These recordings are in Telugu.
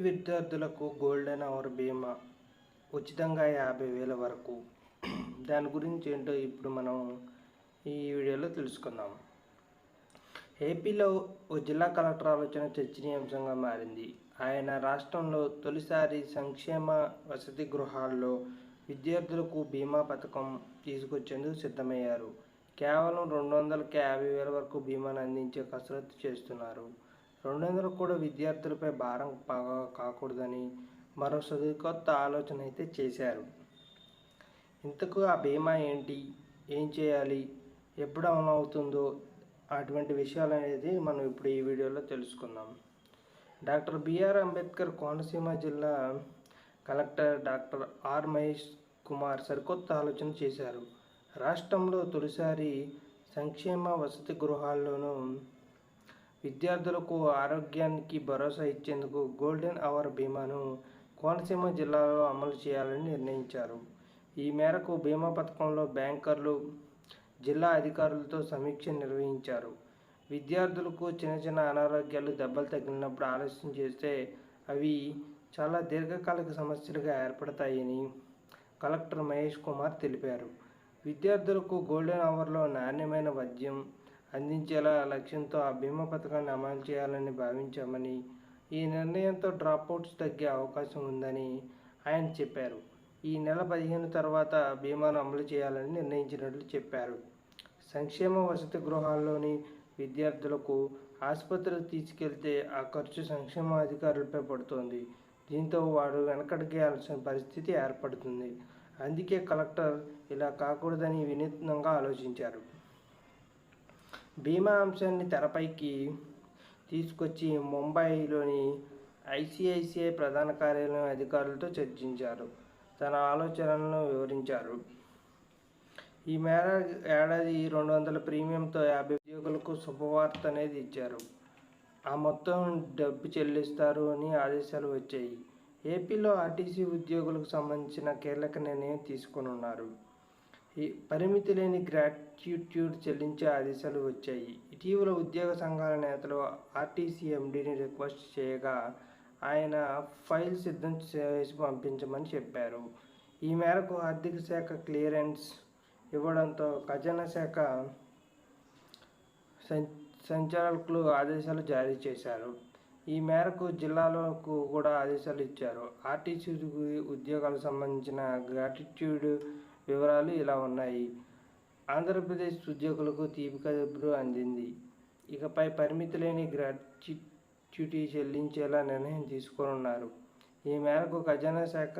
విద్యార్థులకు గోల్డెన్ అవర్ బీమా ఉచితంగా 50,000 వరకు. దాని గురించి ఏంటో ఇప్పుడు మనం ఈ వీడియోలో తెలుసుకుందాం. ఏపీలో ఓ జిల్లా కలెక్టర్ ఆలోచన చర్చనీయాంశంగా మారింది. ఆయన రాష్ట్రంలో తొలిసారి సంక్షేమ వసతి గృహాల్లో విద్యార్థులకు బీమా పథకం తీసుకొచ్చేందుకు సిద్ధమయ్యారు. కేవలం 200కే 50,000 వరకు బీమాను అందించే కసరత్తు చేస్తున్నారు. 200 కూడా విద్యార్థులపై భారం కాకూడదని మరో సరికొత్త ఆలోచన అయితే చేశారు. ఇంతకు ఆ బీమా ఏంటి, ఏం చేయాలి, ఎప్పుడు అమలు అవుతుందో అటువంటి విషయాలు అనేది మనం ఇప్పుడు ఈ వీడియోలో తెలుసుకుందాం. డాక్టర్ బిఆర్ అంబేద్కర్ కోనసీమ జిల్లా collector doctor R Mahesh Kumar సరికొత్త ఆలోచన చేశారు. రాష్ట్రంలో తొలిసారి సంక్షేమ వసతి గృహాల్లోనూ విద్యార్థులకు ఆరోగ్యానికి భరోసా ఇచ్చేందుకు గోల్డెన్ అవర్ బీమాను కోనసీమ జిల్లాలో అమలు చేయాలని నిర్ణయించారు. ఈ మేరకు బీమా పథకంలో బ్యాంకర్లు, జిల్లా అధికారులతో సమీక్ష నిర్వహించారు. విద్యార్థులకు చిన్న అనారోగ్యాలు, దెబ్బలు తగిలినప్పుడు ఆలస్యం చేస్తే అవి చాలా దీర్ఘకాలిక సమస్యలుగా ఏర్పడతాయని కలెక్టర్ మహేష్ కుమార్ తెలిపారు. విద్యార్థులకు గోల్డెన్ అవర్లో నాణ్యమైన వైద్యం అందించేలా లక్ష్యంతో ఆ బీమా పథకాన్ని అమలు చేయాలని భావించామని, ఈ నిర్ణయంతో డ్రాపౌట్స్ తగ్గే అవకాశం ఉందని ఆయన చెప్పారు. ఈ నెల 15 తర్వాత బీమాను అమలు చేయాలని నిర్ణయించినట్లు చెప్పారు. సంక్షేమ వసతి గృహాల్లోని విద్యార్థులకు ఆసుపత్రికి తీసుకెళ్తే ఆ ఖర్చు సంక్షేమ అధికారులపై పడుతోంది. దీంతో వారు వెనకడిగేయాల్సిన పరిస్థితి ఏర్పడుతుంది. అందుకే కలెక్టర్ ఇలా కాకూడదని వినూత్నంగా ఆలోచించారు. బీమా అంశాన్ని తెరపైకి తీసుకొచ్చి ముంబైలోని ఐసిఐసిఐ ప్రధాన కార్యాలయం అధికారులతో చర్చించారు. తన ఆలోచనలను వివరించారు. ఈ మేర ఏడాది 200 ప్రీమియంతో 50 ఉద్యోగులకు శుభవార్త అనేది ఇచ్చారు. ఆ మొత్తం డబ్బు చెల్లిస్తారు అని ఆదేశాలు వచ్చాయి. ఏపీలో ఆర్టీసీ ఉద్యోగులకు సంబంధించిన కీలక నిర్ణయం తీసుకున్నారు. ఈ పరిమితి లేని గ్రాట్యుటీ చెల్లించే ఆదేశాలు వచ్చాయి. ఇటీవల ఉద్యోగ సంఘాల నేతలు ఆర్టీసీ ఎండీని రిక్వెస్ట్ చేయగా ఆయన ఫైల్ సిద్ధం చేసి పంపించమని చెప్పారు. ఈ మేరకు ఆర్థిక శాఖ క్లియరెన్స్ ఇవ్వడంతో ఖజానా శాఖ సంచాలకులు ఆదేశాలు జారీ చేశారు. ఈ మేరకు జిల్లాలకు కూడా ఆదేశాలు ఇచ్చారు. ఆర్టీసీ ఉద్యోగాలకు సంబంధించిన గ్రాట్యుటీ వివరాలు ఇలా ఉన్నాయి. ఆంధ్రప్రదేశ్ ఉద్యోగులకు తీపి కబురు అందింది. ఇకపై పరిమితి లేని గ్రాట్యుటీ చెల్లించేలా నిర్ణయం తీసుకోనున్నారు. ఈ మేరకు ఖజానా శాఖ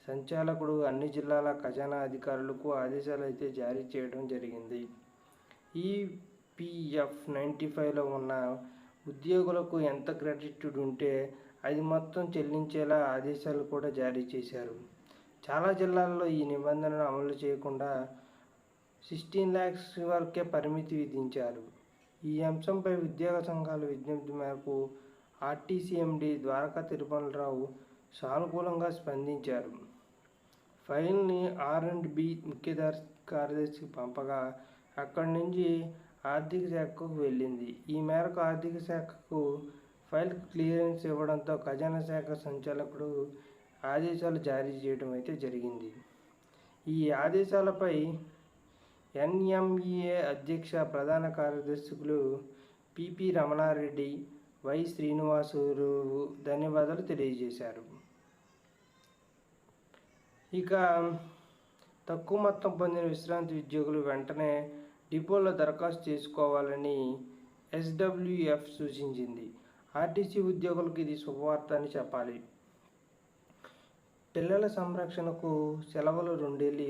సంచాలకుడు అన్ని జిల్లాల ఖజానా అధికారులకు ఆదేశాలు అయితే జారీ చేయడం జరిగింది. ఈపీఎఫ్ 95లో ఉన్న ఉద్యోగులకు ఎంత గ్రాట్యుటీ ఉంటే అది మొత్తం చెల్లించేలా ఆదేశాలు కూడా జారీ చేశారు. చాలా జిల్లాల్లో ఈ నిబంధనను అమలు చేయకుండా 16 lakhs వరకే పరిమితి విధించారు. ఈ అంశంపై ఉద్యోగ సంఘాల విజ్ఞప్తి మేరకు ఆర్టీసీ ఎండీ ద్వారకా తిరుమలరావు సానుకూలంగా స్పందించారు. ఫైల్ని ఆర్&బి ముఖ్య కార్యదర్శికి పంపగా అక్కడి నుంచి ఆర్థిక శాఖకు వెళ్ళింది. ఈ మేరకు ఆర్థిక శాఖకు ఫైల్ క్లియరెన్స్ ఇవ్వడంతో ఖజానా శాఖ సంచాలకుడు ఆదేశాలు జారీ చేయడం అయితే జరిగింది. ఈ ఆదేశాలపై ఎన్ఎంఈఏ అధ్యక్ష ప్రధాన కార్యదర్శులు పిపి రమణారెడ్డి, వై శ్రీనివాసులు ధన్యవాదాలు తెలియజేశారు. ఇక తక్కువ మొత్తం పొందిన విశ్రాంతి ఉద్యోగులు వెంటనే డిపోలో దరఖాస్తు చేసుకోవాలని ఎస్డబ్ల్యూఎఫ్ సూచించింది. ఆర్టీసీ ఉద్యోగులకు ఇది శుభవార్త అని చెప్పాలి. పిల్లల సంరక్షణకు సెలవులు 2 ఏళ్లు